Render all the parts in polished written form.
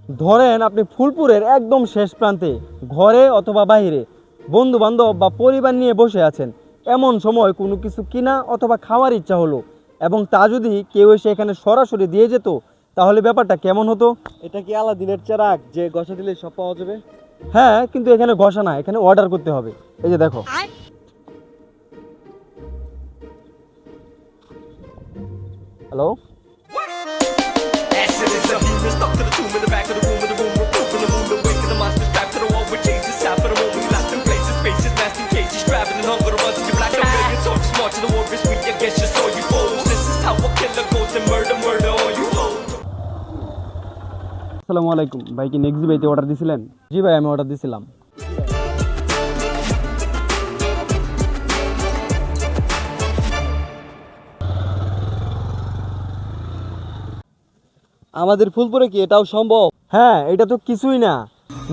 ধরেন আপনি ফুলপুরের একদম শেষ প্রান্তে ঘরে অথবা বাইরে বন্ধু বান্ধব বা পরিবার নিয়ে বসে আছেন। এমন সময় কোনো কিছু কিনা অথবা খাওয়ার ইচ্ছা হলো এবং তা যদি কেউ এসে এখানে সরাসরি দিয়ে যেত, তাহলে ব্যাপারটা কেমন হতো? এটা কি আলাদিনের চেরাগ যে ঘষা দিলে সব পাওয়া যাবে? হ্যাঁ, কিন্তু এখানে ঘষা না, এখানে অর্ডার করতে হবে। এই যে দেখো। Hello, Acid is up, been stuck to the tomb in the back of the room, in the room, we're pooping the moon, awake to the monster strapped to the wall, we're chasing south for the moment, we locked in places, spaces, nasty cages, driving and hunger to run to your black, don't get soldiers, march to the war, is weak, I guess you saw you foes, this is how a killer goes and murder all you hoes. আসসালামু আলাইকুম ভাই, কি next ভাইতে order দিছিলেন? জি ভাই, আমি order দিছিলাম। আমাদের ফুলপুরে কি এটাও সম্ভব? হ্যাঁ, এটা তো কিছুই না।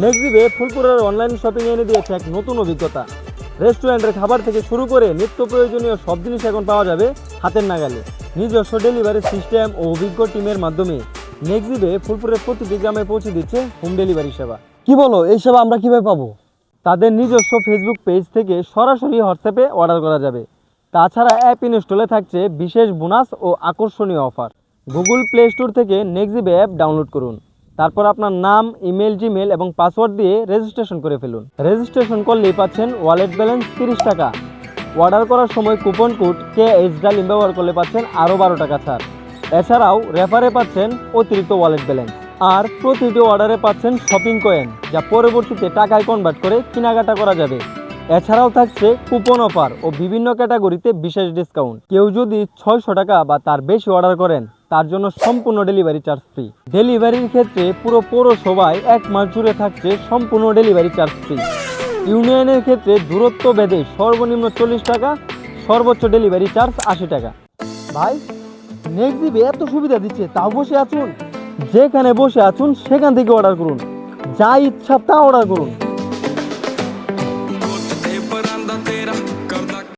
নেক্সিভে ফুলপুরের অনলাইন শপিং এনে দিয়েছে এক নতুন অভিজ্ঞতা। রেস্টুরেন্টের খাবার থেকে শুরু করে নিত্য প্রয়োজনীয় সব জিনিস এখন পাওয়া যাবে হাতের নাগালে। নিজস্ব ডেলিভারি সিস্টেম ও অভিজ্ঞ টিমের মাধ্যমে নেক্সিভে ফুলপুরের প্রতিটি গ্রামে পৌঁছে দিচ্ছে হোম ডেলিভারি সেবা। কি বলো, এই সেবা আমরা কিভাবে পাবো? তাদের নিজস্ব ফেসবুক পেজ থেকে সরাসরি হোয়াটসঅ্যাপে অর্ডার করা যাবে। তাছাড়া অ্যাপ ইনস্টলে থাকছে বিশেষ বোনাস ও আকর্ষণীয় অফার। গুগল প্লে স্টোর থেকে নেক্সিভ অ্যাপ ডাউনলোড করুন। তারপর আপনার নাম, ইমেল, জিমেল এবং পাসওয়ার্ড দিয়ে রেজিস্ট্রেশন করে ফেলুন। রেজিস্ট্রেশন করলেই পাচ্ছেন ওয়ালেট ব্যালেন্স 30 টাকা। অর্ডার করার সময় কুপন কোড KH ডালিম ব্যবহার করলে পাচ্ছেন আরও 12 টাকা ছাড়। এছাড়াও রেফারে পাচ্ছেন অতিরিক্ত ওয়ালেট ব্যালেন্স। আর প্রতিটি অর্ডারে পাচ্ছেন শপিং কয়েন, যা পরবর্তীতে টাকায় কনভার্ট করে কেনাকাটা করা যাবে। এছাড়াও থাকছে কুপন অফার ও বিভিন্ন ক্যাটাগরিতে বিশেষ ডিসকাউন্ট। কেউ যদি 600 টাকা বা তার বেশি অর্ডার করেন, তার জন্য সম্পূর্ণ ডেলিভারি চার্জ ফ্রি। ডেলিভারির ক্ষেত্রে পুরো পৌরসভায় 1 মাস জুড়ে থাকছে সম্পূর্ণ ডেলিভারি চার্জ ফ্রি। ইউনিয়নের ক্ষেত্রে দূরত্ব ভেদে সর্বনিম্ন 40 টাকা, সর্বোচ্চ ডেলিভারি চার্জ 80 টাকা। ভাই, নেক্সিভে এত সুবিধা দিচ্ছে, তাও বসে আছুন? যেখানে বসে আছুন সেখান থেকে অর্ডার করুন, যা ইচ্ছা তা অর্ডার করুন।